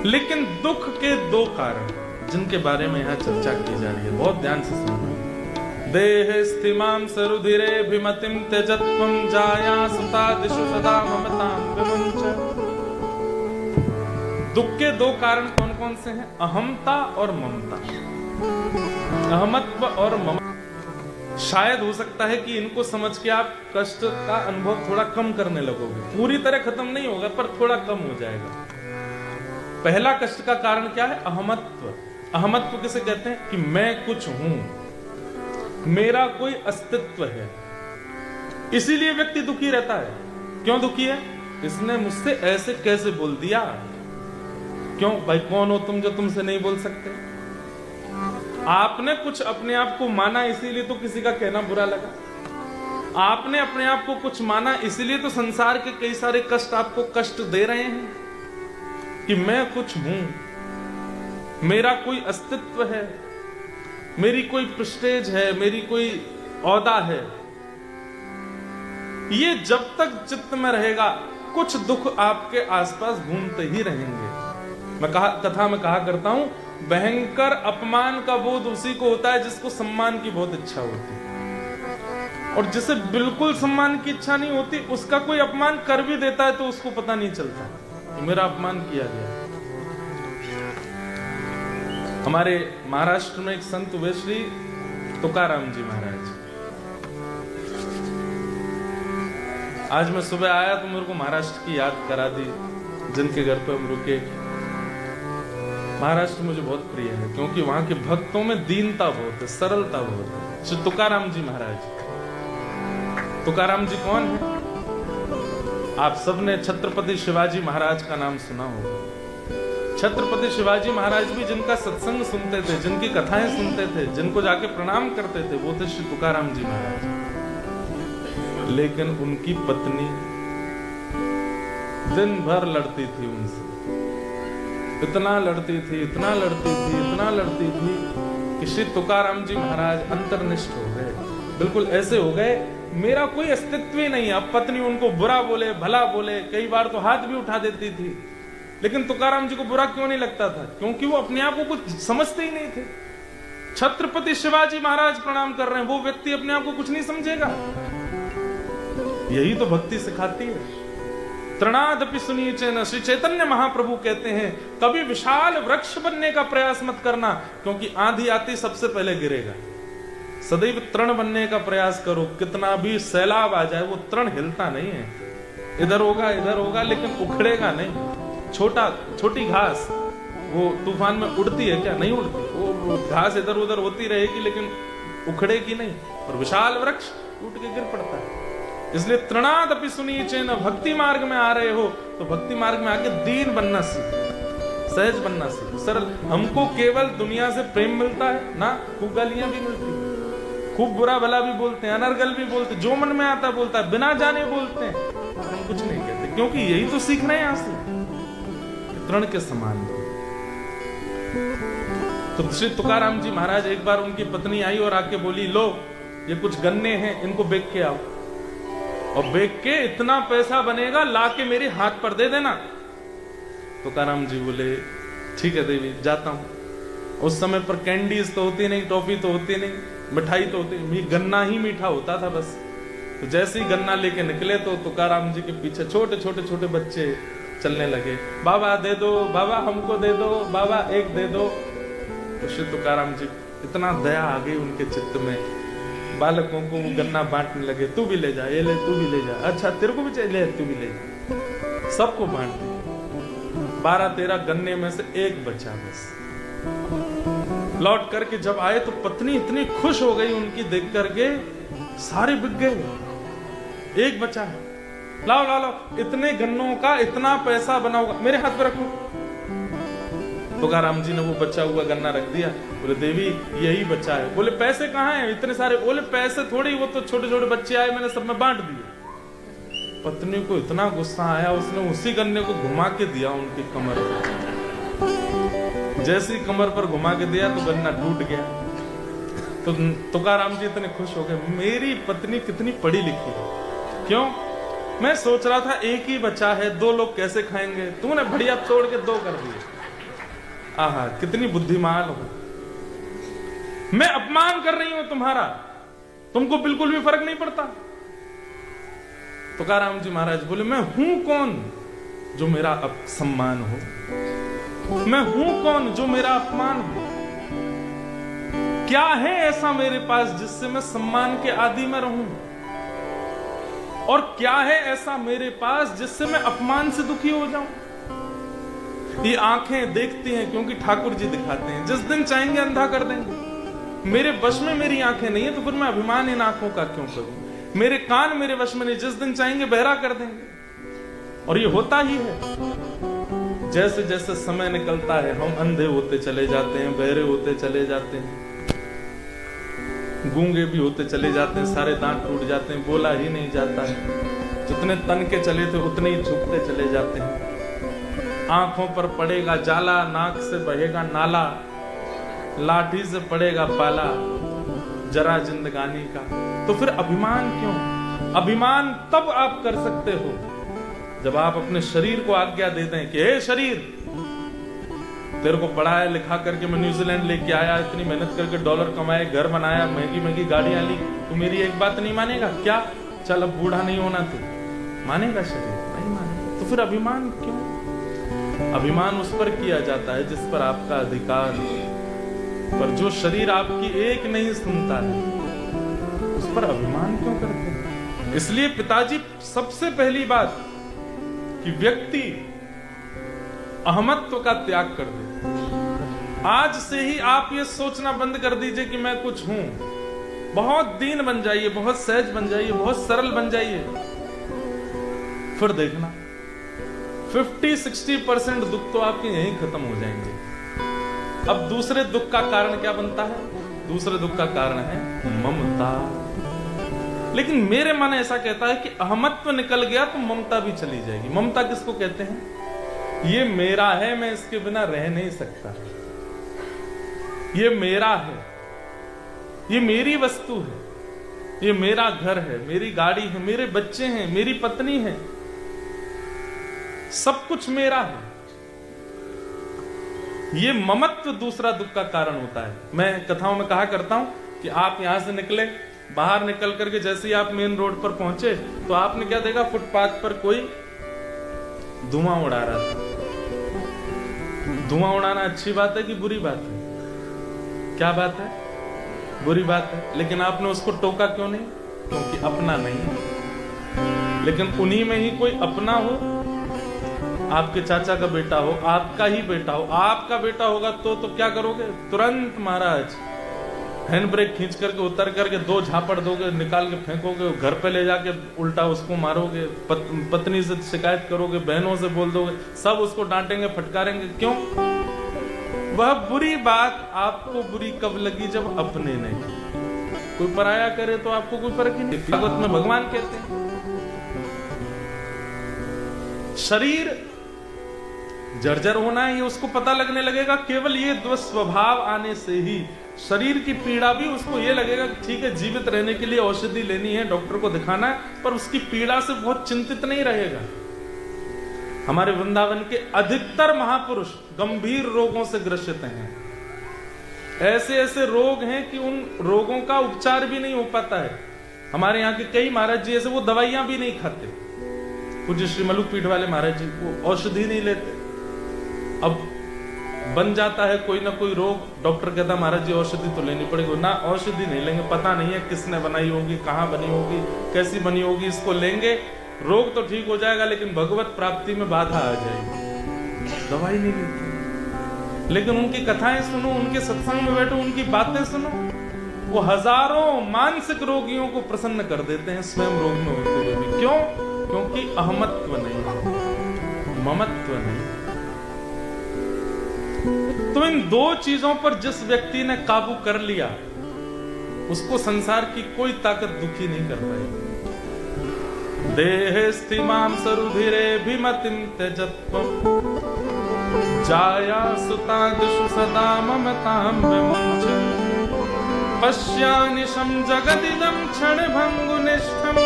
लेकिन दुख के दो कारण जिनके बारे में यहाँ चर्चा की जा रही है, बहुत ध्यान से सुनना। देह स्थिमां सरुधिरे भिमतिम त्यजत्वं जाया सुता दिशु सदा ममतां विमुंच। दुख के दो कारण कौन कौन से हैं? अहमता और ममता। अहमत्व और ममता। शायद हो सकता है कि इनको समझ के आप कष्ट का अनुभव थोड़ा कम करने लगोगे। पूरी तरह खत्म नहीं होगा पर थोड़ा कम हो जाएगा। पहला कष्ट का कारण क्या है? अहमत्व। अहमत्व किसे कहते हैं? कि मैं कुछ हूं, मेरा कोई अस्तित्व है। इसीलिए व्यक्ति दुखी रहता है। क्यों दुखी है? इसने मुझसे ऐसे कैसे बोल दिया। क्यों भाई, कौन हो तुम जो तुमसे नहीं बोल सकते? आपने कुछ अपने आप को माना, इसीलिए तो किसी का कहना बुरा लगा। आपने अपने आप को कुछ माना, इसीलिए तो संसार के कई सारे कष्ट आपको कष्ट दे रहे हैं कि मैं कुछ हूं, मेरा कोई अस्तित्व है, मेरी कोई प्रेस्टीज है, मेरी कोई औहदा है। ये जब तक चित्त में रहेगा, कुछ दुख आपके आसपास घूमते ही रहेंगे। कथा में कहा करता हूं, भयंकर अपमान का बोध उसी को होता है जिसको सम्मान की बहुत इच्छा होती है, और जिसे बिल्कुल सम्मान की इच्छा नहीं होती, उसका कोई अपमान कर भी देता है तो उसको पता नहीं चलता कि मेरा अपमान किया गया। हमारे महाराष्ट्र में एक संत हुए श्री तुकाराम जी महाराज। आज मैं सुबह आया तो मेरे को महाराष्ट्र की याद करा दी, जिनके घर पे हम रुके। महाराष्ट्र मुझे बहुत प्रिय है क्योंकि वहां के भक्तों में दीनता बहुत है, सरलता बहुत है। श्री तुकाराम जी महाराज। तुकाराम जी कौन है? आप सबने छत्रपति शिवाजी महाराज का नाम सुना होगा। छत्रपति शिवाजी महाराज भी जिनका सत्संग सुनते थे, जिनकी कथाएं सुनते थे, जिनको जाके प्रणाम करते थे, वो थे श्री तुकाराम जी महाराज। लेकिन उनकी पत्नी दिन भर लड़ती थी उनसे, इतना लड़ती थी, इतना लड़ती थी, इतना लड़ती थी कि श्री तुकाराम जी महाराज अंतर्निष्ठ हो गए। बिल्कुल ऐसे हो गए, मेरा कोई अस्तित्व ही नहीं। अब पत्नी उनको बुरा बोले, भला बोले, कई बार तो हाथ भी उठा देती थी, लेकिन तुकाराम जी को बुरा क्यों नहीं लगता था? क्योंकि वो अपने आप को कुछ समझते ही नहीं थे। छत्रपति शिवाजी महाराज प्रणाम कर रहे हैं, वो व्यक्ति अपने आप को कुछ नहीं समझेगा। यही तो भक्ति सिखाती है। तृणादपि सुनीचेन, श्री चैतन्य महाप्रभु कहते हैं, कभी विशाल वृक्ष बनने का प्रयास मत करना, क्योंकि आंधी आती सबसे पहले गिरेगा। सदैव तृण बनने का प्रयास करो। कितना भी सैलाब आ जाए, वो तृण हिलता नहीं है। इधर होगा लेकिन उखड़ेगा नहीं। छोटी घास वो तूफान में उड़ती है क्या? नहीं उड़ती। वो घास इधर उधर होती रहेगी लेकिन उखड़ेगी नहीं। और विशाल वृक्ष टूट के गिर पड़ता है। इसलिए तृणादपि सुनीचेन, भक्ति मार्ग में आ रहे हो तो भक्ति मार्ग में आके दीन बनना सीखो, सहज बनना सीखो, सरल। हमको केवल दुनिया से प्रेम मिलता है ना, खूब गालियां भी मिलती है, खूब बुरा भला भी बोलते हैं, अनर्गल भी बोलते हैं, जो मन में आता बोलता है, बिना जाने बोलते हैं, हम कुछ नहीं कहते, क्योंकि यही तो सीखना है यहां से, तृण के समान। तो श्री तुकाराम जी महाराज, एक बार उनकी पत्नी आई और आके बोली, लो ये कुछ गन्ने हैं, इनको बेच के आओ, और बेच के इतना पैसा बनेगा, लाके मेरे हाथ पर दे देना। तुकाराम जी बोले, ठीक है देवी, जाता हूं। उस समय पर कैंडीज तो होती नहीं, टॉफी तो होती नहीं, मिठाई तो होती, गन्ना ही मीठा होता था बस। तो जैसे ही गन्ना लेके निकले तो तुकाराम जी के पीछे छोटे छोटे बच्चे चलने लगे, बाबा दे दो, बाबा हमको दे दो, बाबा एक दे दो। तो श्री तुकाराम जी, इतना दया आ गई उनके चित्त में, बालकों को वो गन्ना बांटने लगे, तू भी ले जा, ये ले, तू भी ले जा, अच्छा तेरे को भी चाहिए, तू भी ले जा, सबको बांट दिया। 12-13 गन्ने में से एक बचा बस। लौट करके जब आए तो पत्नी इतनी खुश हो गई उनकी देख करके, सारे बिक गए, एक बचा है, लाओ लाओ लाओ, इतने गन्नों का इतना पैसा बना होगा, मेरे हाथ पे रखो। तुकाराम जी ने वो बचा हुआ गन्ना रख दिया। बोले देवी यही बचा है। बोले पैसे कहाँ हैं इतने सारे? बोले पैसे थोड़ी, वो तो छोटे छोटे बच्चे आए, मैंने सब में बांट दिए। पत्नी को इतना गुस्सा आया, उसने उसी गन्ने को घुमा के दिया उनकी कमर पर। जैसी कमर पर घुमा के दिया तो गन्ना टूट गया। तो तुकाराम जी इतने खुश हो गए, मेरी पत्नी कितनी पढ़ी लिखी है। क्यों? मैं सोच रहा था एक ही बचा है, 2 लोग कैसे खाएंगे, तूने बढ़िया तोड़ के 2 कर दिए। आहा, कितनी बुद्धिमान हो। मैं अपमान कर रही हूं तुम्हारा, तुमको बिल्कुल भी फर्क नहीं पड़ता। तुकाराम जी महाराज बोले, मैं हूं कौन जो मेरा सम्मान हो? मैं हूं कौन जो मेरा अपमान हो? क्या है ऐसा मेरे पास जिससे मैं सम्मान के आदि में रहूं? और क्या है ऐसा मेरे पास जिससे मैं अपमान से दुखी हो जाऊं? ये आंखें देखती हैं क्योंकि ठाकुर जी दिखाते हैं, जिस दिन चाहेंगे अंधा कर देंगे। मेरे वश में मेरी आंखें नहीं है तो फिर मैं अभिमान इन आंखों का क्यों करूं? मेरे कान मेरे वश में नहीं, जिस दिन चाहेंगे बहरा कर देंगे। और ये होता ही है। जैसे जैसे समय निकलता है हम अंधे होते चले जाते हैं, बहरे होते चले जाते हैं, गूंगे भी होते चले जाते हैं, सारे दांत टूट जाते हैं, बोला ही नहीं जाता है। जितने तन के चले थे उतने ही झुकते चले जाते हैं। आंखों पर पड़ेगा जाला, नाक से बहेगा नाला, लाठी से पड़ेगा पाला, जरा जिंदगानी का। तो फिर अभिमान क्यों? अभिमान तब आप कर सकते हो जब आप अपने शरीर को आज्ञा देते हैं कि हे शरीर, तेरे को पढ़ाया लिखा करके मैं न्यूजीलैंड लेके आया, इतनी मेहनत करके डॉलर कमाए, घर बनाया, महंगी महंगी गाड़ियां ली, तू मेरी एक बात नहीं मानेगा क्या? चल अब बूढ़ा नहीं होना, तू मानेगा? शरीर नहीं मानेगा। तो फिर अभिमान क्यों? अभिमान उस पर किया जाता है जिस पर आपका अधिकार है। पर जो शरीर आपकी एक नहीं सुनता है उस पर अभिमान क्यों करते हैं? इसलिए पिताजी सबसे पहली बात कि व्यक्ति अहमत्व का त्याग कर दे। आज से ही आप ये सोचना बंद कर दीजिए कि मैं कुछ हूं। बहुत दीन बन जाइए, बहुत सहज बन जाइए, बहुत सरल बन जाइए। फिर देखना 50-60% दुख तो आपके यहीं खत्म हो जाएंगे। अब दूसरे दुख का कारण क्या बनता है? दूसरे दुख का कारण है ममता। लेकिन मेरे मन ऐसा कहता है कि अहमत्व निकल गया तो ममता भी चली जाएगी। ममता किसको कहते हैं? ये मेरा है, मैं इसके बिना रह नहीं सकता। ये मेरा है, ये मेरी वस्तु है, ये मेरा घर है, मेरी गाड़ी है, मेरे बच्चे हैं, मेरी पत्नी है, सब कुछ मेरा है। ये ममत्व दूसरा दुख का कारण होता है। मैं कथाओं में कहा करता हूं कि आप यहां से निकले, बाहर निकल करके जैसे ही आप मेन रोड पर पहुंचे तो आपने क्या देखा? फुटपाथ पर कोई धुआं उड़ा रहा था। धुआं उड़ाना अच्छी बात है कि बुरी बात है? क्या बात है? बुरी बात है। लेकिन आपने उसको टोका क्यों नहीं? क्योंकि अपना नहीं है। लेकिन उन्हीं में ही कोई अपना हो, आपके चाचा का बेटा हो, आपका ही बेटा हो, आपका बेटा होगा तो क्या करोगे? तुरंत महाराज हैंड ब्रेक खींच करके उतर करके 2 झापड़ दोगे, निकाल के फेंकोगे, घर पे ले जाके उल्टा उसको मारोगे, पत्नी से शिकायत करोगे, बहनों से बोल दोगे, सब उसको डांटेंगे, फटकारेंगे। क्यों? वह बुरी बात आपको बुरी कब लगी? जब अपने ने। कोई पराया करे तो आपको कोई फर्क ही नहीं। भागवत में भगवान कहते हैं शरीर जर्जर होना है, ये उसको पता लगने लगेगा केवल ये दुस्वभाव आने से ही। शरीर की पीड़ा भी उसको ये लगेगा कि ठीक है, जीवित रहने के लिए औषधि लेनी है, डॉक्टर को दिखाना है, पर उसकी पीड़ा से बहुत चिंतित नहीं रहेगा। हमारे वृंदावन के अधिकतर महापुरुष गंभीर रोगों से ग्रसित हैं। ऐसे ऐसे रोग हैं कि उन रोगों का उपचार भी नहीं हो पाता है। हमारे यहाँ के कई महाराज जी ऐसे, वो दवाइयां भी नहीं खाते। पूज्य श्री मलुक पीठ वाले महाराज जी वो औषधि नहीं लेते। अब बन जाता है कोई ना कोई रोग, डॉक्टर कहता महाराज जी औषधि तो लेनी पड़ेगी। ना, औषधि नहीं लेंगे, पता नहीं है किसने बनाई होगी, कहाँ बनी होगी, कैसी बनी होगी, इसको लेंगे, रोग तो ठीक हो जाएगा लेकिन भगवत प्राप्ति में बाधा आ जाएगी। दवाई नहीं लेते। लेकिन उनकी कथाएं सुनो, उनके सत्संग में बैठो, उनकी बातें सुनो, वो हजारों मानसिक रोगियों को प्रसन्न कर देते हैं, स्वयं रोग में होते हुए भी। क्यों? क्योंकि अहमत्व नहीं है, ममत्व नहीं। तो इन 2 चीजों पर जिस व्यक्ति ने काबू कर लिया उसको संसार की कोई ताकत दुखी नहीं कर पाएगी। देहे स्थिमां सरुधिरे भिमतिं त्यजत्वं जाया सुतादिषु सदा ममतां विमुञ्चन् पश्यानिशं जगदिदं क्षणभङ्गुनिष्ठम्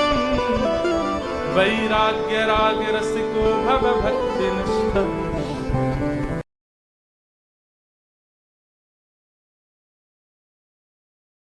वैराग्य राग रसिको भव भक्तिनिष्ठः